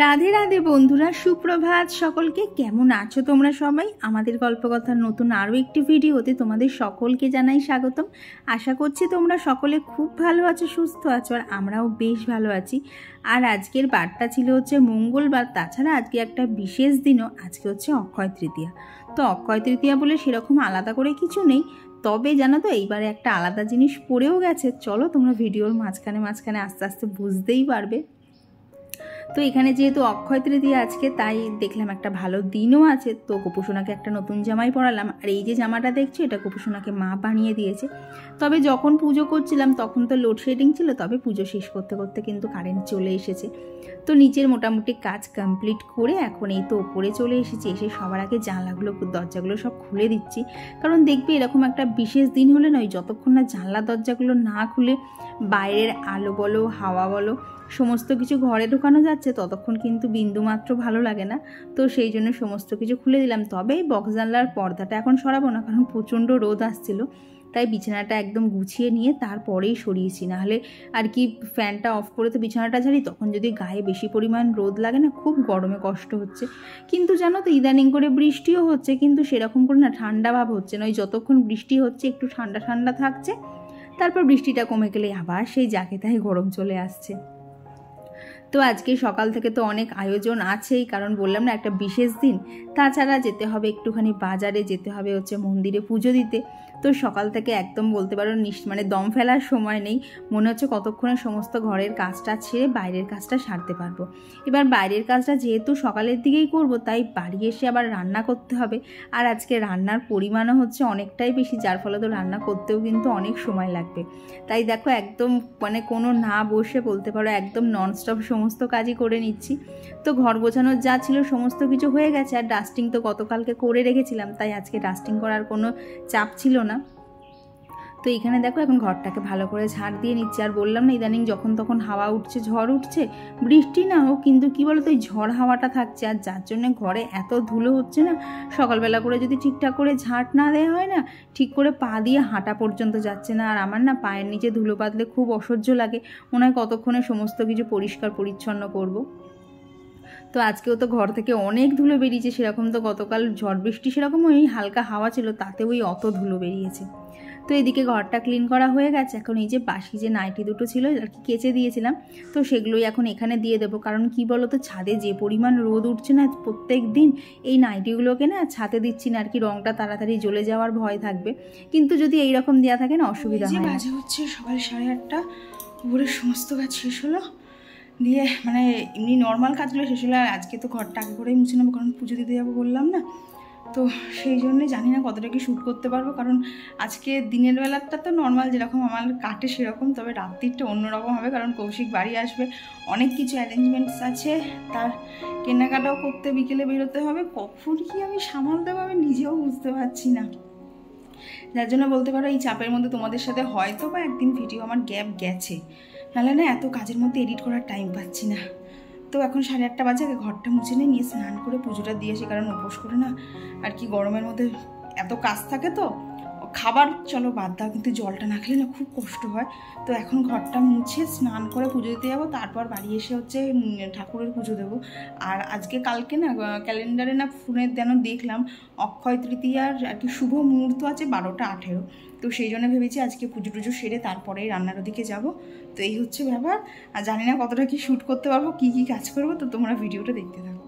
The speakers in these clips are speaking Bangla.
রাধে রাধে বন্ধুরা, সুপ্রভাত সকলকে। কেমন আছো তোমরা সবাই? আমাদের গল্পকথার নতুন আরও একটি ভিডিওতে তোমাদের সকলকে জানাই স্বাগতম। আশা করছি তোমরা সকলে খুব ভালো আছো, সুস্থ আছো, আর আমরাও বেশ ভালো আছি। আর আজকের বারটা ছিল হচ্ছে মঙ্গলবার। তাছাড়া আজকে একটা বিশেষ দিনও, আজকে হচ্ছে অক্ষয় তৃতীয়া। তো অক্ষয় তৃতীয়া বলে সেরকম আলাদা করে কিছু নেই, তবে জানো তো এইবারে একটা আলাদা জিনিস পড়েও গেছে। চলো তোমরা ভিডিওর মাঝখানে মাঝখানে আস্তে আস্তে বুঝতেই পারবে। তো এখানে যেহেতু অক্ষয় তৃতীয়া আজকে, তাই দেখলাম একটা ভালো দিনও আছে। তো গোপুসোনাকে একটা নতুন জামাই পরালাম। আর এই যে জামাটা দেখছো, এটা গোপুসোনাকে মা বানিয়ে দিয়েছে। তবে যখন পুজো করছিলাম তখন তো লোডশেডিং ছিল, তবে পুজো শেষ করতে করতে কিন্তু কারেন্ট চলে এসেছে। তো নিচের মোটামুটি কাজ কমপ্লিট করে এখন এই তো ওপরে চলে এসেছি। এসে সবার আগে জানলাগুলো দরজাগুলো সব খুলে দিচ্ছি, কারণ দেখবে এরকম একটা বিশেষ দিন হলে নয়, যতক্ষণ না জানলা দরজাগুলো না খুলে বাইরের আলো বলো, হাওয়া বলো, সমস্ত কিছু ঘরে ঢোকানো যাচ্ছে, ততক্ষণ কিন্তু বিন্দুমাত্র ভালো লাগে না। তো সেই জন্য সমস্ত কিছু খুলে দিলাম। তবে এই বক্স জানলার পর্দাটা এখন সরাবো না, কারণ প্রচণ্ড রোদ আসছিল। তাই বিছানাটা একদম গুছিয়ে নিয়ে তারপরেই সরিয়েছি। নাহলে আর কি ফ্যানটা অফ করে তো বিছানাটা ঝাড়ি, তখন যদি গায়ে বেশি পরিমাণ রোদ লাগে না, খুব গরমে কষ্ট হচ্ছে। কিন্তু জানো তো ইদানিং করে বৃষ্টিও হচ্ছে, কিন্তু সেরকম করে না ঠান্ডা ভাব হচ্ছে না। ওই যতক্ষণ বৃষ্টি হচ্ছে একটু ঠান্ডা ঠান্ডা থাকছে, তারপর বৃষ্টিটা কমে গেলে আবার সেই যাকে তাই গরম চলে আসছে। তো আজকে সকাল থেকে তো অনেক আয়োজন আছেই, কারণ বললাম না একটা বিশেষ দিন। তাছাড়া যেতে হবে একটুখানি বাজারে, যেতে হবে হচ্ছে মন্দিরে পুজো দিতে। তো সকাল থেকে একদম বলতে পারো মানে দম ফেলার সময় নেই। মনে হচ্ছে কতক্ষণে সমস্ত ঘরের কাজটা ছেড়ে বাইরের কাজটা সারতে পারবো। এবার বাইরের কাজটা যেহেতু সকালের দিকেই করব, তাই বাড়ি এসে আবার রান্না করতে হবে। আর আজকে রান্নার পরিমাণও হচ্ছে অনেকটাই বেশি, যার ফলে তো রান্না করতেও কিন্তু অনেক সময় লাগবে। তাই দেখো একদম মানে কোনো না বসে বলতে পারো একদম ননস্টপ সমস্ত কাজই করে নিচ্ছি। তো ঘর গোছানোর যা ছিল সমস্ত কিছু হয়ে গেছে, আর ডাস্টিং তো গতকালকে করে রেখেছিলাম, তাই আজকে ডাস্টিং করার কোনো চাপ ছিল না। তো এখানে দেখো এখন ঘরটাকে ভালো করে ঝাড় দিয়ে নিচ্ছি। আর বললাম না ইদানিং যখন তখন হাওয়া উঠছে, ঝড় উঠছে, বৃষ্টি না হোক কিন্তু কি বলতো ওই ঝড় হাওয়াটা থাকছে, আর যার জন্য ঘরে এত ধুলো হচ্ছে না। সকালবেলা করে যদি ঠিকঠাক করে ঝাঁট না দেওয়া হয় না, ঠিক করে পা দিয়ে হাঁটা পর্যন্ত যাচ্ছে না। আর আমার না পায়ের নিচে ধুলো বাঁধলে খুব অসহ্য লাগে, মনে হয় কতক্ষণে সমস্ত কিছু পরিষ্কার পরিচ্ছন্ন করব। তো আজকেও তো ঘর থেকে অনেক ধুলো বেরিয়েছে। সেরকম তো গতকাল ঝড় বৃষ্টি সেরকম ওই হালকা হাওয়া ছিল, তাতে ওই অত ধুলো বেরিয়েছে। তো এদিকে ঘরটা ক্লিন করা হয়ে গেছে। এখন এই যে বাসি যে নাইটি দুটো ছিল আর কি কেচে দিয়েছিলাম, তো সেগুলোই এখন এখানে দিয়ে দেবো। কারণ কি বলো তো, ছাদে যে পরিমাণ রোদ উঠছে না প্রত্যেক দিন, এই নাইটিগুলোকে না ছাদে দিচ্ছি না আর কি, রঙটা তাড়াতাড়ি জ্বলে যাওয়ার ভয় থাকবে। কিন্তু যদি এইরকম দেওয়া থাকে না, অসুবিধা হয় না। বাজে হচ্ছে সকাল 8:30, উপরের সমস্ত কাজ শেষ হলো, দিয়ে মানে এমনি নর্মাল কাজগুলো শেষ হলো। আর আজকে তো ঘরটা আগে করেই মুছে নেবো, কারণ পুজো দিতে যাবো বললাম না। তো সেই জন্যে জানি না কতটা কি শ্যুট করতে পারবো, কারণ আজকে দিনের বেলাটা তো নর্মাল যেরকম আমার কাটে সেরকম, তবে রাত্রিটা অন্যরকম হবে, কারণ কৌশিক বাড়ি আসবে, অনেক কিছু অ্যারেঞ্জমেন্টস আছে, তার কেনাকাটাও করতে বিকেলে বেরোতে হবে। কখন কি আমি সামালতে পারবো নিজেও বুঝতে পারছি না, যার জন্য বলতে পারো এই চাপের মধ্যে তোমাদের সাথে হয়তো বা একদিন ভিডিও আমার গ্যাপ গেছে, নাহলে না এত কাজের মধ্যে এডিট করার টাইম পাচ্ছি না। তো এখন 8:30 বাজে, আগে ঘরটা মুছে নিয়ে স্নান করে পুজোটা দিয়ে আসি, কারণ উপোস করে না আর কি গরমের মধ্যে এত কাজ থাকে। তো খাবার চলো বাদ দাও, কিন্তু জলটা না খেলে না খুব কষ্ট হয়। তো এখন ঘরটা মুছে স্নান করে পুজো দিতে যাবো, তারপর বাড়ি এসে হচ্ছে ঠাকুরের পুজো দেবো। আর আজকে কালকে না ক্যালেন্ডারে না ফোনের যেন দেখলাম অক্ষয় তৃতীয়ার আর কি শুভ মুহূর্ত আছে 12টা 18। তো সেই জন্য ভেবেছি আজকে পুজো টুজো সেরে তারপরেই রান্নার ওদিকে যাব। তো এই হচ্ছে ব্যাপার। আর জানি না কতটা কি শ্যুট করতে পারবো, কী কী কাজ করবো, তো তোমরা ভিডিওটা দেখতে থাকো।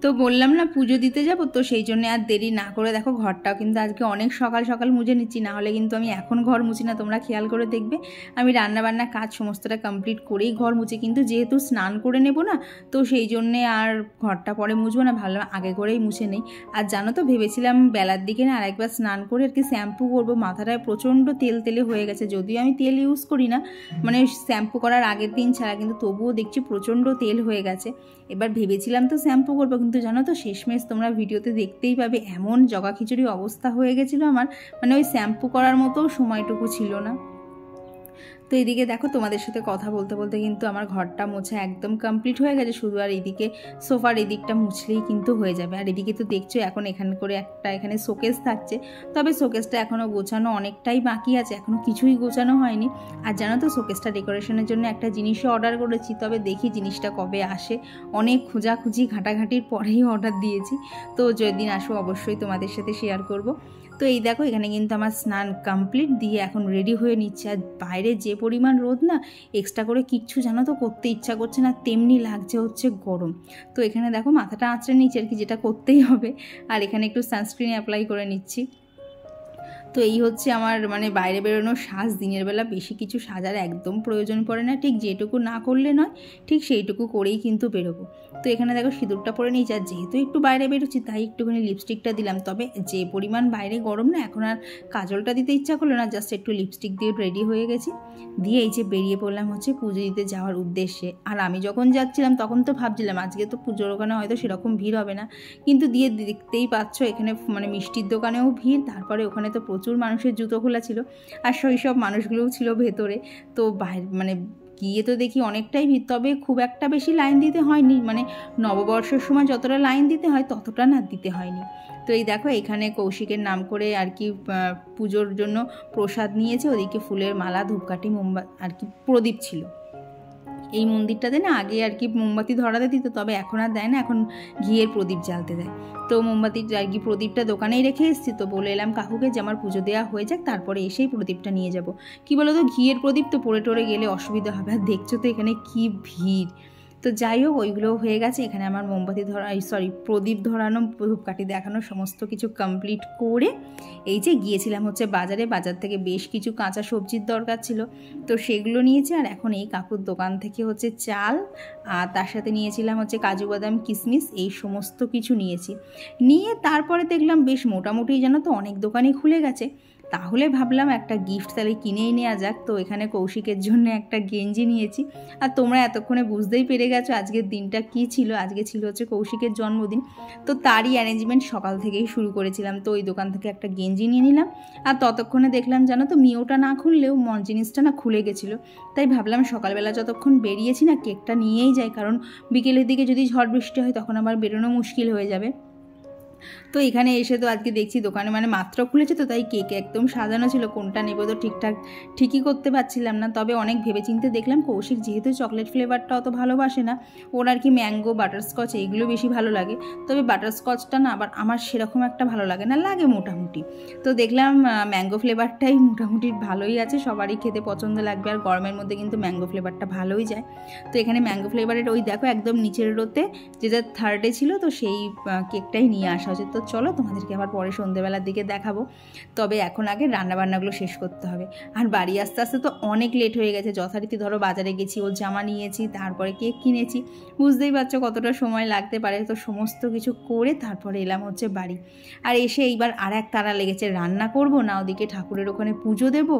তো বললাম না পুজো দিতে যাব, তো সেই জন্য আর দেরি না করে দেখো ঘরটাও কিন্তু আজকে অনেক সকাল সকাল মুছে নিচ্ছি। না হলে কিন্তু আমি এখন ঘর মুছি না, তোমরা খেয়াল করে দেখবে আমি রান্নাবান্না কাজ সমস্তটা কমপ্লিট করেই ঘর মুছি। কিন্তু যেহেতু স্নান করে নেব না, তো সেই জন্যে আর ঘরটা পরে মুছবো না, ভালো আগে করেই মুছে নেই। আর জানো তো ভেবেছিলাম বেলার দিকে না আরেকবার স্নান করে আর কি শ্যাম্পু করবো, মাথাটায় প্রচণ্ড তেল তেলে হয়ে গেছে। যদিও আমি তেল ইউজ করি না, মানে শ্যাম্পু করার আগের দিন ছাড়া, কিন্তু তবুও দেখছি প্রচণ্ড তেল হয়ে গেছে। এবার ভেবেছিলাম তো শ্যাম্পু করবো, কিন্তু জানো তো শেষমেশ তোমরা ভিডিওতে দেখতেই পাবে এমন জগা খিচুড়ি অবস্থা হয়ে গেছিলো আমার, মানে ওই শ্যাম্পু করার মতো সময়টুকু ছিল না। তো এইদিকে দেখো তোমাদের সাথে কথা বলতে বলতে কিন্তু আমার ঘরটা মোছা একদম কমপ্লিট হয়ে গেছে, শুধু আর এদিকে সোফার এদিকটা মুছলেই কিন্তু হয়ে যাবে। আর এদিকে তো দেখছো এখন এখানে করে একটা এখানে শোকেস থাকছে, তবে শোকেসটা এখনও গোছানো অনেকটাই বাকি আছে, এখনও কিছুই গোছানো হয়নি। আর জানো তো শোকেসটা ডেকোরেশনের জন্য একটা জিনিসও অর্ডার করেছি, তবে দেখি জিনিসটা কবে আসে, অনেক খোঁজাখুঁজি ঘাটাঘাটির পরেই অর্ডার দিয়েছি। তো যেদিন আসো অবশ্যই তোমাদের সাথে শেয়ার করব। তো এই দেখো এখানে কিন্তু আমার স্নান কমপ্লিট দিয়ে এখন রেডি হয়ে নিচ্ছে। আর বাইরে যে পরিমাণ রোদ না, এক্সট্রা করে কিচ্ছু জানো তো করতে ইচ্ছা করছে না, তেমনি লাগছে হচ্ছে গরম। তো এখানে দেখো মাথাটা আঁচড়ে নিচ্ছি আর কি, যেটা করতেই হবে। আর এখানে একটু সানস্ক্রিন অ্যাপ্লাই করে নিচ্ছি। তো এই হচ্ছে আমার মানে বাইরে বেরোনোর সাজ। দিনের বেলা বেশি কিছু সাজার একদম প্রয়োজন পড়ে না, ঠিক যেটুকু না করলে নয় ঠিক সেইটুকু করেই কিন্তু বেরোবো। তো এখানে দেখো সিঁদুরটা পরে নিই, আর যেহেতু একটু বাইরে বেরোচ্ছি তাই একটুখানি লিপস্টিকটা দিলাম। তবে যে পরিমাণ বাইরে গরম না, এখন আর কাজলটা দিতে ইচ্ছা করলো না, জাস্ট একটু লিপস্টিক দিয়ে রেডি হয়ে গেছি। দিয়ে এই যে বেরিয়ে পড়লাম হচ্ছে পুজো দিতে যাওয়ার উদ্দেশ্যে। আর আমি যখন যাচ্ছিলাম তখন তো ভাবছিলাম আজকে তো পুজোর ওখানে হয়তো সেরকম ভিড় হবে না, কিন্তু দিয়ে দেখতেই পাচ্ছ এখানে মানে মিষ্টির দোকানেও ভিড়, তারপরে ওখানে তো প্রচুর মানুষের জুতো খোলা ছিল, আর সেই সব মানুষগুলোও ছিল ভেতরে। তো বাইরে মানে গিয়ে তো দেখি অনেকটাই ভিড়, তবে খুব একটা বেশি লাইন দিতে হয়নি, মানে নববর্ষের সময় যতটা লাইন দিতে হয় ততটা না দিতে হয়নি। তো এই দেখো এখানে কৌশিকের নাম করে আর কি পুজোর জন্য প্রসাদ নিয়েছে, ওদিকে ফুলের মালা, ধূপকাঠি, মোমবাতি আর কি প্রদীপ ছিল। এই মন্দিরটাতে না আগে আর কি মোমবাতি ধরাতে দিত, তবে এখন আর দেয় না, এখন ঘিয়ের প্রদীপ জ্বালতে দেয়। তো মোমবাতির আর কি প্রদীপটা দোকানেই রেখে এসেছি। তো বলে এলাম কাকুকে যে আমার পুজো দেওয়া হয়ে যাক, তারপরে এসেই প্রদীপটা নিয়ে যাব। কি বলো তো, ঘিয়ের প্রদীপ তো পড়ে টরে গেলে অসুবিধা হবে, আর দেখছো তো এখানে কি ভিড়। তো যাই হোক ওইগুলোও হয়ে গেছে, এখানে আমার মোমবাতি ধরা প্রদীপ ধরানো, ধূপকাঠি দেখানো সমস্ত কিছু কমপ্লিট করে এই যে গিয়েছিলাম হচ্ছে বাজারে। বাজার থেকে বেশ কিছু কাঁচা সবজির দরকার ছিল, তো সেগুলো নিয়েছি। আর এখন এই কাকুর দোকান থেকে হচ্ছে চাল, আর তার সাথে নিয়েছিলাম হচ্ছে কাজু বাদাম, কিশমিশ, এই সমস্ত কিছু নিয়েছি। নিয়ে তারপরে দেখলাম বেশ মোটামুটি জানো তো অনেক দোকানই খুলে গেছে, তাহলে ভাবলাম একটা গিফট তাহলে কিনেই নেওয়া যাক। তো এখানে কৌশিকের জন্য একটা গেঞ্জি নিয়েছি। আর তোমরা এতক্ষণে বুঝতেই পেরে গেছো আজকের দিনটা কি ছিল। আজকে ছিল হচ্ছে কৌশিকের জন্মদিন, তো তারই অ্যারেঞ্জমেন্ট সকাল থেকেই শুরু করেছিলাম। তো ওই দোকান থেকে একটা গেঞ্জি নিয়ে নিলাম, আর ততক্ষণে দেখলাম জানো তো মিওটা না খুললেও জিনিসটা না খুলে গেছিলো। তাই ভাবলাম সকালবেলা যতক্ষণ বেরিয়েছি না কেকটা নিয়েই যাই, কারণ বিকেলের দিকে যদি ঝড় বৃষ্টি হয় তখন আবার বেরোনো মুশকিল হয়ে যাবে। তো এখানে এসে তো আজকে দেখছি দোকানে মানে মাত্র খুলেছে, তো তাই কেক একদম সাজানো ছিল, কোনটা নেব তো ঠিকই করতে পারছিলাম না। তবে অনেক ভেবেচিন্তে দেখলাম কৌশিক যেহেতু চকলেট ফ্লেভারটা অত ভালোবাসে না, ওর আর কি ম্যাঙ্গো, বাটারস্কচ এইগুলো বেশি ভালো লাগে। তবে বাটারস্কচটা না আবার আমার সেরকম একটা ভালো লাগে না, লাগে মোটামুটি। তো দেখলাম ম্যাঙ্গো ফ্লেভারটাই মোটামুটি ভালোই আছে, সবারই খেতে পছন্দ লাগবে, আর গরমের মধ্যে কিন্তু ম্যাঙ্গো ফ্লেভারটা ভালোই যায়। তো এখানে ম্যাঙ্গো ফ্লেভারের ওই দেখো একদম নিচের রোতে যেটা থার্ডে ছিল, তো সেই কেকটাই নিয়ে আসা হচ্ছে। তো চলো তোমাদেরকে আবার পরে সন্ধ্যেবেলার দিকে দেখাবো, তবে এখন আগে রান্নাবান্নাগুলো শেষ করতে হবে। আর বাড়ি আস্তে আস্তে তো অনেক লেট হয়ে গেছে, যথারীতি ধরো বাজারে গেছি, ওর জামা নিয়েছি, তারপরে কেক কিনেছি, বুঝতেই পারছো কতটা সময় লাগতে পারে। তো সমস্ত কিছু করে তারপরে এলাম হচ্ছে বাড়ি। আর এসে এইবার আর এক তাড়া লেগেছে, রান্না করব না ওদিকে ঠাকুরের ওখানে পুজো দেব,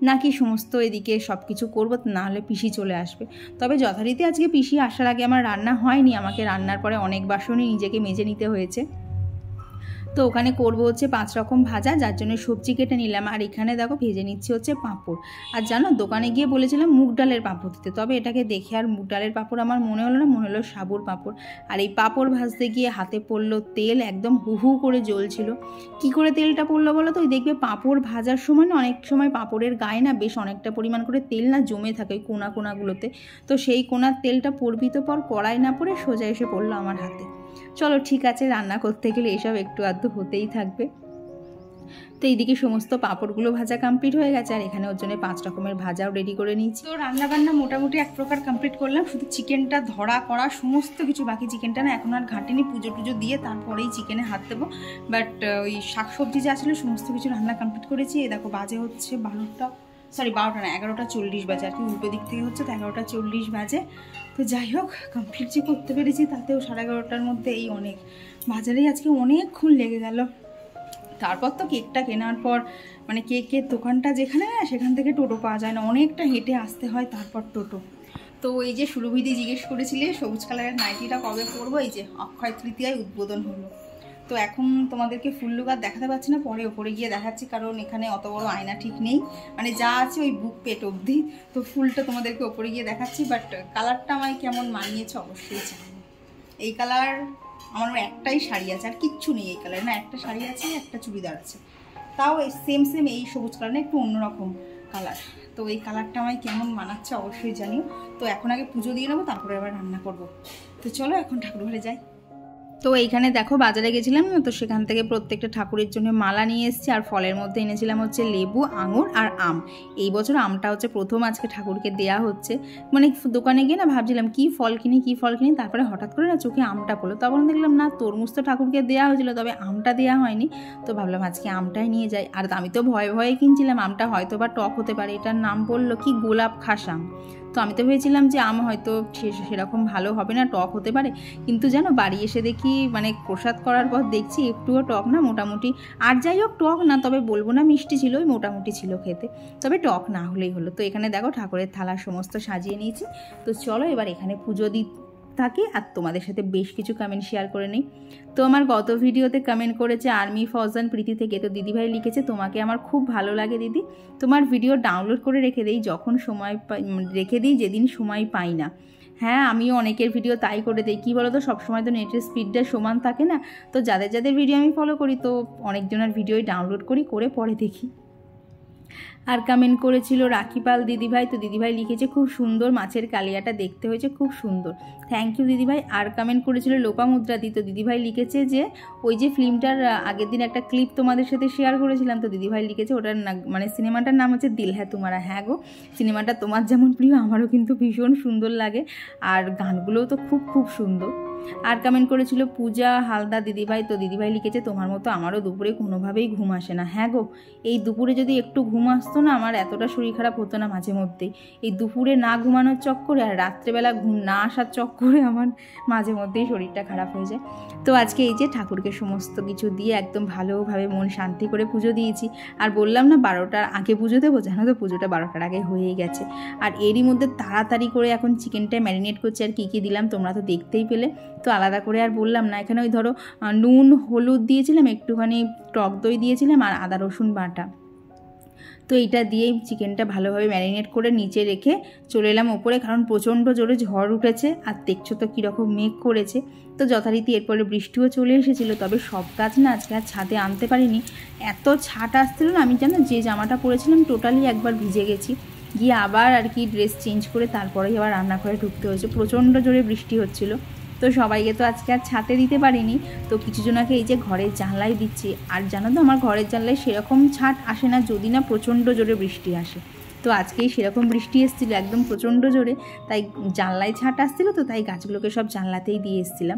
নাকি সমস্ত এদিকে সব কিছু করবো, নাহলে পিসি চলে আসবে। তবে যথারীতি আজকে পিসি আসার আগে আমার রান্না হয়নি, আমাকে রান্নার পরে অনেক বাসনই নিজেকে মেজে নিতে হয়েছে। তো ওখানে করব হচ্ছে 5 রকম ভাজা, যার জন্য সবজি কেটে নিলাম। আর এখানে দেখো ভেজে নিচ্ছি হচ্ছে পাঁপড়। আর জানো দোকানে গিয়ে বলেছিলাম মুগ ডালের পাঁপড় দিতে, তবে এটাকে দেখে আর মুগ ডালের পাঁপড় আমার মনে হলো না, মনে হলো সাবুর পাঁপড়। আর এই পাঁপড় ভাজতে গিয়ে হাতে পড়লো তেল, একদম হু করে জ্বলছিল। কি করে তেলটা পড়লো বলো তো, ওই দেখবে পাঁপড় ভাজার সময় না অনেক সময় পাঁপড়ের গায়ে না বেশ অনেকটা পরিমাণ করে তেল না জমে থাকে ওই কোনাগুলোতে, তো সেই কোনার তেলটা পড়বিত পর কড়াই না পড়ে সোজা এসে পড়লো আমার হাতে। চলো ঠিক আছে, রান্না করতে গেলে এসব একটু আধটু হতেই থাকবে। তো এইদিকে সমস্ত পাঁপড়গুলো ভাজা কমপ্লিট হয়ে গেছে, আর এখানে ওর জন্য 5 রকমের ভাজাও রেডি করে নিয়েছি। তো রান্নাবান্না মোটামুটি এক প্রকার কমপ্লিট করলাম, শুধু চিকেনটা ধরা করা সমস্ত কিছু বাকি। চিকেনটা না এখন আর ঘাটিনি, পুজো টুজো দিয়ে তারপরেই চিকেনে হাত দেবো। বাট ওই শাকসবজি যা ছিল সমস্ত কিছু রান্না কমপ্লিট করেছি। এ দেখো বাজে হচ্ছে 12টা না 11টা 40 বাজে, আর কি উল্টো দিক থেকে হচ্ছে, তো 11টা 40 বাজে। তো যাই হোক কমপ্লিট যে করতে পেরেছি তাতেও 11:30টার মধ্যে এই অনেক। বাজারেই আজকে অনেকক্ষণ লেগে গেল। তারপর তো কেকটা কেনার পর মানে কেকের দোকানটা যেখানে না সেখান থেকে টোটো পাওয়া যায় না, অনেকটা হেঁটে আসতে হয় তারপর টোটো। তো এই যে সুরভিদি জিজ্ঞেস করেছিলে সবুজ কালারের নাইটিটা কবে পরবো, এই যে অক্ষয় তৃতীয়ায় উদ্বোধন হলো। তো তো এখন তোমাদেরকে ফুল লুক আর দেখাতে পারছি না, পরে ওপরে গিয়ে দেখাচ্ছি, কারণ এখানে অত বড় আয়না ঠিক নেই, মানে যা আছে ওই বুক পেট অবধি। তো ফুলটা তোমাদেরকে ওপরে গিয়ে দেখাচ্ছি, বাট কালারটা আমায় কেমন মানিয়েছে অবশ্যই জানি। এই কালার আমার একটাই শাড়ি আছে, আর কিচ্ছু নেই এই কালার, না একটা শাড়ি আছে একটা চুড়িদার আছে, তাও সেম এই সবুজ কালার না, একটু অন্যরকম কালার। তো এই কালারটা আমায় কেমন মানাচ্ছে অবশ্যই জানিও। তো এখন আগে পুজো দিয়ে নেবো, তারপরে আবার রান্না করব। তো চলো এখন ঠাকুর ঘরে যাই। তো এইখানে দেখো বাজারে গেছিলাম, তো সেখান থেকে প্রত্যেকটা ঠাকুরের জন্য মালা নিয়ে এসেছি। আর ফলের মধ্যে এনেছিলাম হচ্ছে লেবু, আঙুর আর আম। এই বছর আমটা হচ্ছে প্রথম আজকে ঠাকুরকে দেয়া হচ্ছে। মানে দোকানে গিয়ে না ভাবছিলাম কি ফল কিনি, তারপরে হঠাৎ করে না চোখে আমটা পড়লো। তখন দেখলাম না, তরমুজ তো ঠাকুরকে দেওয়া হয়েছিল, তবে আমটা দেওয়া হয়নি। তো ভাবলাম আজকে আমটাই নিয়ে যাই। আর আমি তো ভয়ে ভয়ে কিনছিলাম, আমটা হয়তো বা টক হতে পারে। এটার নাম বললো কি গোলাপ খাস আম। তো আমি তো ভেবেছিলাম যে আম হয়তো সেরকম ভালো হবে না, টক হতে পারে। কিন্তু জানো বাড়ি এসে দেখি, মানে প্রসাদ করার পর দেখছি একটুও টক না, মোটামুটি। আর যাই হোক টক না, তবে বলবো না মিষ্টি ছিল, ওই মোটামুটি ছিল খেতে, তবে টক না হলেই হলো। তো এখানে দেখো ঠাকুরের থালা সমস্ত সাজিয়ে নিয়েছি। তো চলো এবার এখানে পুজো থাকি আর তোমাদের সাথে বেশ কিছু কমেন্ট শেয়ার করে নিই। তো আমার গত ভিডিওতে কমেন্ট করেছে আর্মি ফৌজান প্রীতি থেকে। তো দিদিভাই লিখেছে, তোমাকে আমার খুব ভালো লাগে দিদি, তোমার ভিডিও ডাউনলোড করে রেখে দিই যখন সময় যেদিন সময় পাই না। হ্যাঁ, আমিও অনেকের ভিডিও তাই করে দিই। কী বলো তো, সবসময় তো নেটের স্পিডটা সমান থাকে না। তো যাদের ভিডিও আমি ফলো করি, তো অনেকজনের ভিডিওই ডাউনলোড করে পরে দেখি। আর কমেন্ট করেছিল রাখিপাল দিদিভাই। তো দিদিভাই লিখেছে, খুব সুন্দর মাছের কালিয়াটা দেখতে হয়েছে, খুব সুন্দর, থ্যাংক ইউ দিদিভাই। আর কমেন্ট করেছিল লোপামুদ্রাদি। তো দিদিভাই লিখেছে যে ওই যে ফিল্মটার আগের দিন একটা ক্লিপ তোমাদের সাথে শেয়ার করেছিলাম, তো দিদিভাই লিখেছে ওটার মানে সিনেমাটার নাম হচ্ছে দিল হ্যায় তুমারা। হ্যাঁ গো, সিনেমাটা তোমার যেমন প্রিয় আমারও কিন্তু ভীষণ সুন্দর লাগে, আর গানগুলোও তো খুব সুন্দর। আর কমেন্ট করেছিল পূজা হালদার দিদিভাই। তো দিদিভাই লিখেছে, তোমার মতো আমারও দুপুরে কোনোভাবেই ঘুম আসে না। হ্যাঁ গো, এই দুপুরে যদি একটু ঘুম আসতো না, আমার এতটা শরীর খারাপ হতো না মাঝে মধ্যেই। এই দুপুরে না ঘুমানোর চক্করে আর রাত্রেবেলা ঘুম না আসার চক্করে আমার মাঝে মধ্যেই শরীরটা খারাপ হয়ে যায়। তো আজকে এই যে ঠাকুরকে সমস্ত কিছু দিয়ে একদম ভালোভাবে মন শান্তি করে পুজো দিয়েছি। আর বললাম না 12টার আগে পুজো দেবো, জানো তো পুজোটা 12টার আগে হয়েই গেছে। আর এরই মধ্যে তাড়াতাড়ি করে এখন চিকেনটা ম্যারিনেট করছি। আর কী দিলাম তোমরা তো দেখতেই পেলে, তো আলাদা করে আর বললাম না। এখানে ওই ধরো নুন হলুদ দিয়েছিলাম, একটুখানি টক দই দিয়েছিলাম, আর আদা রসুন বাটা। তো এইটা দিয়েই চিকেনটা ভালোভাবে ম্যারিনেট করে নিচে রেখে চলে এলাম ওপরে, কারণ প্রচণ্ড জোরে ঝড় উঠেছে। আর দেখছো তো কীরকম মেঘ করেছে। তো যথারীতি এরপরে বৃষ্টিও চলে এসেছিলো, তবে সব গাছ না আজকে আর ছাদে আনতে পারিনি, এত ছাট আসছিল না। আমি জানো যে জামাটা পরেছিলাম টোটালি একবার ভিজে গেছি, গিয়ে আবার আর কি ড্রেস চেঞ্জ করে তারপরেই আবার রান্নাঘরে ঢুকতে হয়েছে, প্রচণ্ড জোরে বৃষ্টি হচ্ছিলো। তো সবাইকে তো আজকে আর ছাতে দিতে পারিনি, তো কিছু জনাকে এই যে ঘরের জানলায় দিচ্ছি। আর জানো তো আমার ঘরের জানলায় সেরকম ছাট আসে না যদি না প্রচণ্ড জোরে বৃষ্টি আসে। তো আজকেই সেরকম বৃষ্টি এসেছিলো একদম প্রচণ্ড জোরে, তাই জানলায় ছাট আসছিলো, তো তাই গাছগুলোকে সব জানলাতেই দিয়ে এসেছিলাম।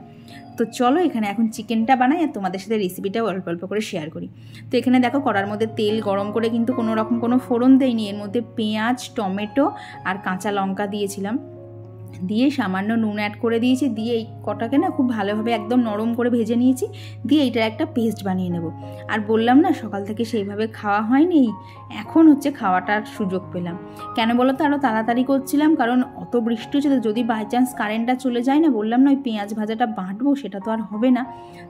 তো চলো এখানে এখন চিকেনটা বানাই আর তোমাদের সাথে রেসিপিটাও অল্প অল্প করে শেয়ার করি। তো এখানে দেখো কড়ার মধ্যে তেল গরম করে, কিন্তু কোনো ফোড়ন দেয়নি, এর মধ্যে পেঁয়াজ, টমেটো আর কাঁচা লঙ্কা দিয়েছিলাম, দিয়ে সামান্য নুন অ্যাড করে দিয়েছি, দিয়ে এই কটাকে না খুব ভালোভাবে একদম নরম করে ভেজে নিয়েছি, দিয়ে এইটার একটা পেস্ট বানিয়ে নেব। আর বললাম না সকাল থেকে সেইভাবে খাওয়া হয়নি, এখন হচ্ছে খাওয়াটার সুযোগ পেলাম। কেন বলো তো, আরও তাড়াতাড়ি করছিলাম, কারণ অত বৃষ্টি হচ্ছে, তো যদি বাই চান্স কারেন্টটা চলে যায় না, বললাম না ওই পেঁয়াজ ভাজাটা বাটবো, সেটা তো আর হবে না।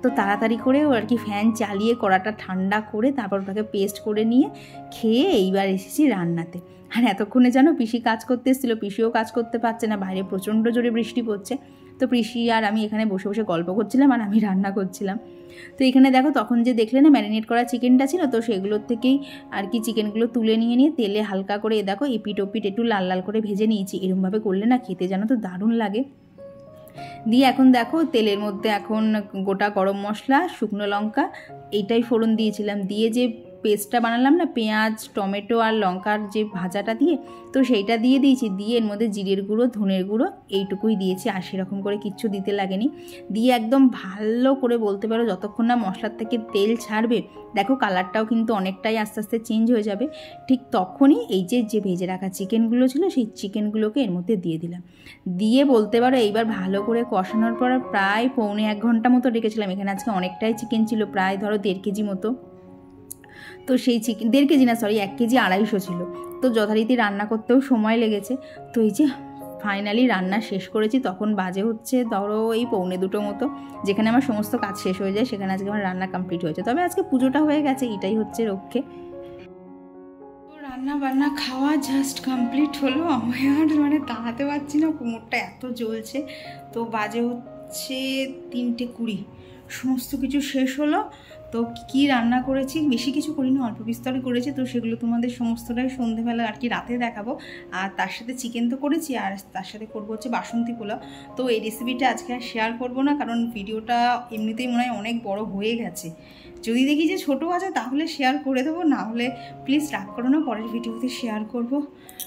তো তাড়াতাড়ি করে আর কি ফ্যান চালিয়ে কড়াটা ঠান্ডা করে তারপর ওটাকে পেস্ট করে নিয়ে খেয়ে এইবার এসেছি রান্নাতে। আর এতক্ষণে জানো পিসি কাজ করতে এসেছিলো, পিসিও কাজ করতে পারছে না, বাইরে প্রচণ্ড জোরে বৃষ্টি পড়ছে। তো পিসি আর আমি এখানে বসে বসে গল্প করছিলাম আর আমি রান্না করছিলাম। তো এখানে দেখো তখন যে দেখলে না ম্যারিনেট করা চিকেনটা ছিল, তো সেগুলোর থেকেই আর কি চিকেনগুলো তুলে নিয়ে তেলে হালকা করে দেখো এপিট ওপিট একটু লাল লাল করে ভেজে নিয়েছি। এরকমভাবে করলে না খেতে জানো তো দারুণ লাগে। দিয়ে এখন দেখো তেলের মধ্যে এখন গোটা গরম মশলা, শুকনো লঙ্কা এইটাই ফোড়ন দিয়েছিলাম, দিয়ে যে পেস্টটা বানালাম না পেঁয়াজ টমেটো আর লঙ্কার যে ভাজাটা দিয়ে, তো সেইটা দিয়ে দিয়েছি, দিয়ে এর মধ্যে জিরের গুঁড়ো ধনের গুঁড়ো এইটুকুই দিয়েছি, আর সেরকম করে কিচ্ছু দিতে লাগেনি। দিয়ে একদম ভালো করে বলতে পারো যতক্ষণ না মশলার থেকে তেল ছাড়বে, দেখো কালারটাও কিন্তু অনেকটাই আস্তে আস্তে চেঞ্জ হয়ে যাবে, ঠিক তখনই এই যে ভেজে রাখা চিকেনগুলো ছিল সেই চিকেনগুলোকে এর মধ্যে দিয়ে দিলাম। দিয়ে বলতে পারো এইবার ভালো করে কষানোর পর প্রায় পৌনে 1 ঘন্টা মতো রেখেছিলাম। এখানে আজকে অনেকটাই চিকেন ছিল, প্রায় ধরো 1.5 কেজি মতো। তো সেই চিকেন 1.5 কেজি না, সরি 1 কেজি 250 ছিল। তো যথারীতি রান্না করতেও সময় লেগেছে। তো এই যে ফাইনালি রান্না শেষ করেছি। তখন বাজে হচ্ছে ধরো এই 1:45 মতো, যেখানে আমার সমস্ত কাজ শেষ হয়ে যায় সেখানে আজকে আমার রান্না কমপ্লিট হয়েছে। তবে আজকে পুজোটা হয়ে গেছে, এটাই হচ্ছে রক্ষে। রান্না বান্না খাওয়া জাস্ট কমপ্লিট হলো। আমি আর দাঁড়াতে পারছি না, কোমরটা এত জ্বলছে। তো বাজে হচ্ছে 3:20, সমস্ত কিছু শেষ হলো। তো কি রান্না করেছি, বেশি কিছু করিনি, অল্প বিস্তরে করেছি। তো সেগুলো তোমাদের সমস্তটাই সন্ধেবেলা আর কি রাতে দেখাবো। আর তার সাথে চিকেন তো করেছি, আর তার সাথে করবো হচ্ছে বাসন্তী পোলাও। তো এই রেসিপিটা আজকে আর শেয়ার করবো না, কারণ ভিডিওটা এমনিতেই মনে হয় অনেক বড় হয়ে গেছে। যদি দেখি যে ছোটো আছে তাহলে শেয়ার করে দেবো, না হলে প্লিজ রাগ করো না, পরের ভিডিওতে শেয়ার করব।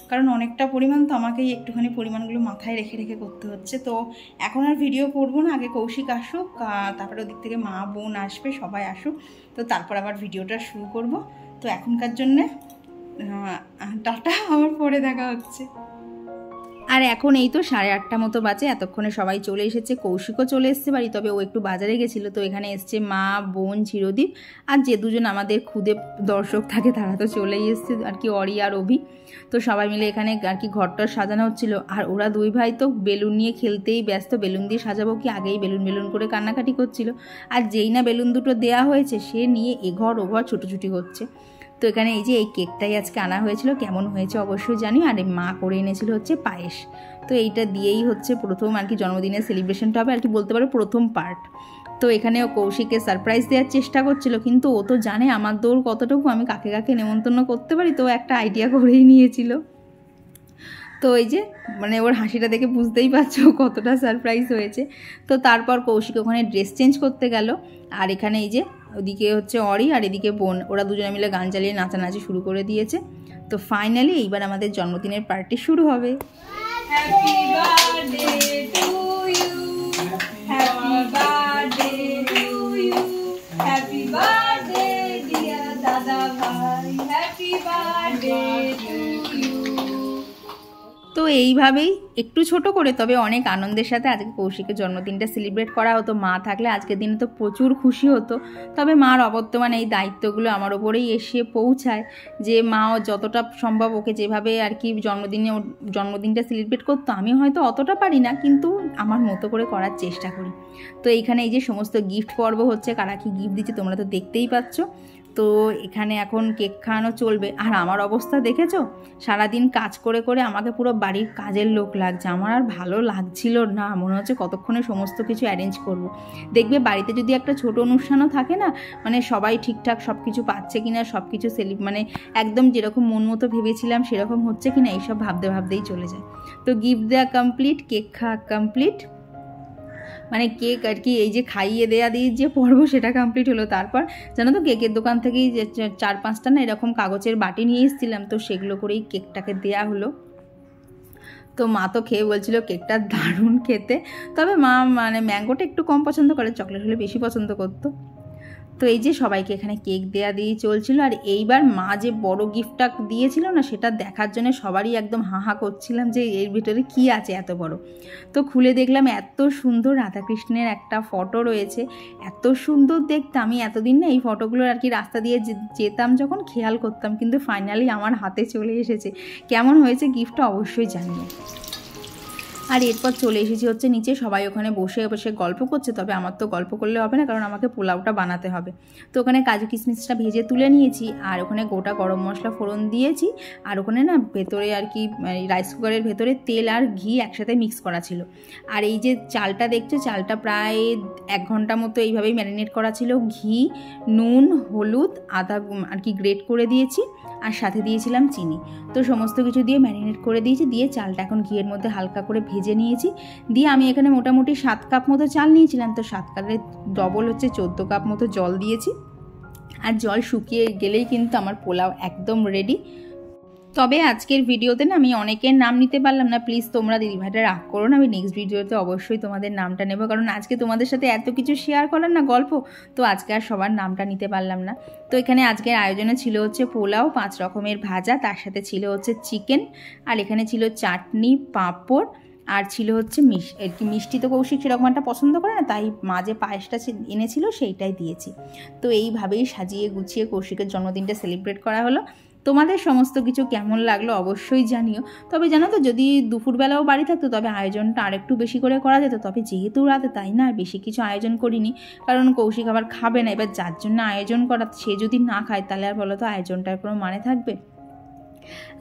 কারণ অনেকটা পরিমাণ তো আমাকেই একটুখানি পরিমাণগুলো মাথায় রেখে রেখে করতে হচ্ছে। তো এখন আর ভিডিও করবো না, আগে কৌশিক আসুক, তারপরে ওদিক থেকে মা বোন আসবে, সবাই আসুক, তো তারপর আবার ভিডিওটা শুরু করব। তো এখনকার জন্যে টাটা, আবার পরে দেখা হচ্ছে। আর এখন এই তো 8:30 মতো বাজে, এতক্ষণে সবাই চলে এসেছে। কৌশিকও চলে এসছে বাড়ি, তবে ও একটু বাজারে গেছিলো। তো এখানে এসছে মা, বোন, চিরদীপ, আর যে দুজন আমাদের খুদে দর্শক থাকে তারা তো চলেই এসছে আর কি, অরি আর অভি। তো সবাই মিলে এখানে আর কি ঘরটা সাজানো হচ্ছিলো। আর ওরা দুই ভাই তো বেলুন নিয়ে খেলতেই ব্যস্ত, বেলুন দিয়ে সাজাবো কি, আগেই বেলুন বেলুন করে কান্নাকাটি করছিল। আর যেই না বেলুন দুটো দেয়া হয়েছে সে নিয়ে এঘর ওঘর ছুটোছুটি করছে। তো এখানে এই যে এই কেকটাই আজকে আনা হয়েছিল, কেমন হয়েছে অবশ্যই জানি। আর মা করে এনেছিল হচ্ছে পায়েস। তো এইটা দিয়েই হচ্ছে প্রথম আর কি জন্মদিনের সেলিব্রেশনটা হবে আর কি, বলতে পারো প্রথম পার্ট। তো এখানে ও কৌশিককে সারপ্রাইজ দেওয়ার চেষ্টা করছিল, কিন্তু ও তো জানে আমার দৌড় কতটুকু, আমি কাকে কাকে নেমন্তন্ন করতে পারি। তো একটা আইডিয়া করেই নিয়েছিল। তো এই যে ওর হাসিটা দেখে বুঝতেই পারছো কতটা সারপ্রাইজ হয়েছে। তো তারপর কৌশিক ওখানে ড্রেস চেঞ্জ করতে গেল। আর এখানে এই যে ওদিকে হচ্ছে অরি আর এদিকে বোন, ওরা দুজনে মিলে গান চালিয়ে নাচানাচি শুরু করে দিয়েছে। তো ফাইনালি এইবার আমাদের জন্মদিনের পার্টি শুরু হবে। Happy birthday to you, happy birthday to you, happy birthday dear দাদা ভাই, হ্যাপি বার্থডে টু ইউ। তো এইভাবেই একটু ছোট করে তবে অনেক আনন্দের সাথে আজকে কৌশিকের জন্মদিনটা সেলিব্রেট করা হতো। মা থাকলে আজকের দিনে তো প্রচুর খুশি হতো, তবে মার অবর্তমানে এই দায়িত্বগুলো আমার ওপরেই এসে পৌঁছায়, যে মাও যতটা সম্ভব ওকে যেভাবে আর কি জন্মদিনটা সেলিব্রেট করতো, আমি হয়তো অতটা পারি না, কিন্তু আমার মতো করে করার চেষ্টা করি। তো এইখানে এই যে সমস্ত গিফট পর্ব হচ্ছে, কারা কি গিফট দিচ্ছে তোমরা তো দেখতেই পাচ্ছ। তো এখানে এখন কেক খাওয়ানো চলবে। আর আমার অবস্থা দেখেছো, সারাদিন কাজ করে করে আমাকে পুরো বাড়ির কাজের লোক লাগছে। আমার আর ভালো লাগছিল না, মনে হচ্ছে কতক্ষণে সমস্ত কিছু অ্যারেঞ্জ করব। দেখবে বাড়িতে যদি একটা ছোট অনুষ্ঠানও থাকে না, সবাই ঠিকঠাক সব কিছু পাচ্ছে কিনা, সব কিছু একদম যেরকম মন মতো ভেবেছিলাম সেরকম হচ্ছে কিনা, এইসব ভাবতে ভাবতেই চলে যায়। তো গিফট দেওয়া কমপ্লিট, কেক খাওয়া কমপ্লিট, কেক আর কি এই যে খাইয়ে দেয়া দিয়ে যে পর্ব সেটা কমপ্লিট হলো। তারপর জানো তো কেকের দোকান থেকেই যে 4-5টা না এরকম কাগজের বাটি নিয়ে এসেছিলাম, তো সেগুলো করেই কেকটাকে দেয়া হলো। তো মা তো খেয়ে বলছিল কেকটা দারুণ খেতে, তবে মা ম্যাঙ্গোটা একটু কম পছন্দ করে, চকলেট হলে বেশি পছন্দ করতো। তো এই যে সবাইকে এখানে কেক দেয়া দিয়ে চলছিল। আর এইবার মা যে বড় গিফটটা দিয়েছিল না, সেটা দেখার জন্য সবারই একদম হাহা করছিলাম যে এর ভিতরে কি আছে এত বড়। তো খুলে দেখলাম এত সুন্দর রাধাকৃষ্ণের একটা ফটো রয়েছে, এত সুন্দর দেখতে। আমি এতদিন না এই ফটোগুলো আর কি রাস্তা দিয়ে যেতাম যখন খেয়াল করতাম, কিন্তু ফাইনালি আমার হাতে চলে এসেছে। কেমন হয়েছে গিফটটা অবশ্যই জানিও। আর এরপর চলে এসেছি হচ্ছে নিচে, সবাই ওখানে বসে বসে গল্প করছে। তবে আমার তো গল্প করলে হবে না, কারণ আমাকে পোলাওটা বানাতে হবে। তো ওখানে কাজু কিশমিশটা ভেজে তুলে নিয়েছি, আর ওখানে গোটা গরম মশলা ফোড়ন দিয়েছি। আর ওখানে না ভেতরে আর কি রাইস কুকারের ভেতরে তেল আর ঘি একসাথে মিক্স করা ছিল। আর এই যে চালটা দেখছো, চালটা প্রায় 1 ঘন্টা মতো এইভাবেই ম্যারিনেট করা ছিল। ঘি, নুন, হলুদ, আদা আর কি গ্রেট করে দিয়েছি, আর সাথে দিয়েছিলাম চিনি। তো সমস্ত কিছু দিয়ে ম্যারিনেট করে দিয়েছি, দিয়ে চালটা এখন ঘিয়ের মধ্যে হালকা করে ভেজে নিয়েছি। দিয়ে আমি এখানে মোটামুটি 7 কাপ মতো চাল নিয়েছিলাম, তো 7 কাপের ডবল হচ্ছে 14 কাপ মতো জল দিয়েছি। আর জল শুকিয়ে গেলেই কিন্তু আমার পোলাও একদম রেডি। তবে আজকের ভিডিওতে না আমি অনেকের নাম নিতে পারলাম না, প্লিজ তোমরা দিদিভাইটা রাগ করো না। আমি নেক্সট ভিডিওতে অবশ্যই তোমাদের নামটা নেব, কারণ আজকে তোমাদের সাথে এত কিছু শেয়ার করার না গল্প, তো আজকে আর সবার নামটা নিতে পারলাম না। তো এখানে আজকের আয়োজনে ছিল হচ্ছে পোলাও, 5 রকমের ভাজা, তার সাথে ছিল হচ্ছে চিকেন, আর এখানে ছিল চাটনি, পাঁপড়, আর ছিল হচ্ছে মিষ্টি তো কৌশিক সেরকম একটা পছন্দ করে না, তাই মা যে পায়েসটা এনেছিল সেইটাই দিয়েছি। তো এইভাবেই সাজিয়ে গুছিয়ে কৌশিকের জন্মদিনটা সেলিব্রেট করা হলো। তো তোমাদের সমস্ত কিছু কেমন লাগলো অবশ্যই জানিও। তবে জানো তো, যদি দুপুরবেলাও বাড়ি থাকতো তবে আয়োজনটা আরেকটু বেশি করে করা যেত। তবে যেহেতু রাতে, তাই না, আর বেশি কিছু আয়োজন করিনি, কারণ কৌশিক আবার খাবে না। এবার যার জন্য আয়োজন করা, সে যদি না খায় তাহলে আর বলো তো আয়োজনটার কোনো মানে থাকবে?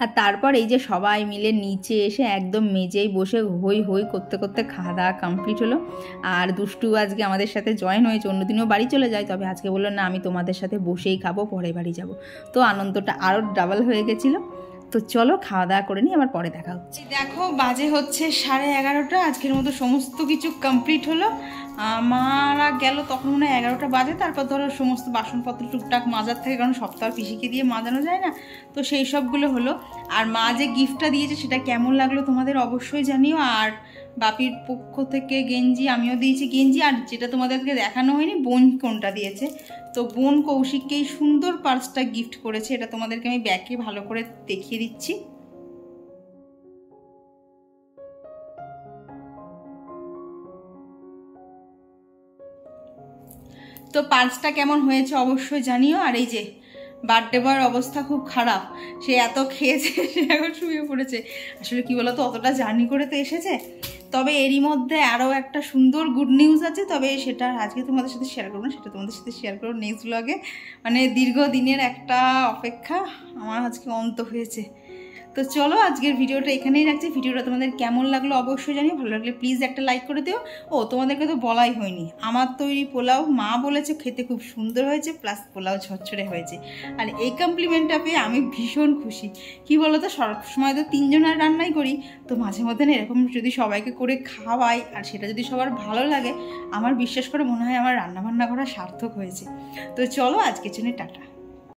আর তারপর এই যে সবাই মিলে নিচে এসে একদম মেজেই বসে হই হই করতে করতে খাওয়া দাওয়া কমপ্লিট হলো। আর দুষ্টু আজকে আমাদের সাথে জয়েন হয়েছে, অন্যদিনও বাড়ি চলে যায়, তবে আজকে বললো না আমি তোমাদের সাথে বসেই খাবো, পরে বাড়ি যাব। তো আনন্দটা আরও ডাবল হয়ে গেছিলো। তো চলো খাওয়া দাওয়া করে নিই, আবার পরে দেখা হচ্ছে। দেখো বাজে হচ্ছে 11:30, আজকের মতো সমস্ত কিছু কমপ্লিট হলো। মারা গেল তখন মনে হয় 11টা বাজে। তারপর ধরো সমস্ত বাসনপত্র টুকটাক মাজার থাকে, কারণ সপ্তাহ পিসিকে দিয়ে মাজানো যায় না, তো সেই সবগুলো হলো। আর মা যে গিফটটা দিয়েছে সেটা কেমন লাগলো তোমাদের অবশ্যই জানিও। আর বাপির পক্ষ থেকে গেঞ্জি, আমিও দিয়েছি গেঞ্জি। আর যেটা তোমাদেরকে দেখানো হয়নি, বোন কোনটা দিয়েছে, তো বোন কৌশিককে এই সুন্দর পার্সটা গিফট করেছে। এটা তোমাদেরকে আমি ব্যাকে ভালো করে দেখিয়ে দিচ্ছি। তো পার্সটা কেমন হয়েছে অবশ্যই জানিও। আর এই যে বার্থডে বয়ের অবস্থা খুব খারাপ, সে এত খেয়েছে সে এখন শুয়ে পড়েছে। আসলে কি বলতো, অতটা জার্নি করে তো এসেছে। তবে এরই মধ্যে আরও একটা সুন্দর গুড নিউজ আছে, তবে সেটা আজকে তোমাদের সাথে শেয়ার করবো না, সেটা তোমাদের সাথে শেয়ার করবো নেক্সট ব্লগে। মানে দীর্ঘদিনের একটা অপেক্ষা আমার আজকে অন্ত হয়েছে। তো চলো আজকের ভিডিওটা এখানেই রাখছি। ভিডিওটা তোমাদের কেমন লাগলো অবশ্যই জানিও। ভালো লাগলে প্লিজ একটা লাইক করে দিও। ও তোমাদেরকে তো বলাই হয়নি, আমার তৈরি পোলাও মা বলেছে খেতে খুব সুন্দর হয়েছে, প্লাস পোলাও ঝরঝরে হয়েছে। আর এই কমপ্লিমেন্টটা পেয়ে আমি ভীষণ খুশি। কি বলো তো, সবসময় তো 3 জনের রান্নাই করি, তো মাঝে মধ্যে না এরকম যদি সবাইকে করে খাওয়াই আর সেটা যদি সবার ভালো লাগে, আমার বিশ্বাস করে মনে হয় আমার রান্নাবান্না করা সার্থক হয়েছে। তো চলো আজকের জন্য টাটা।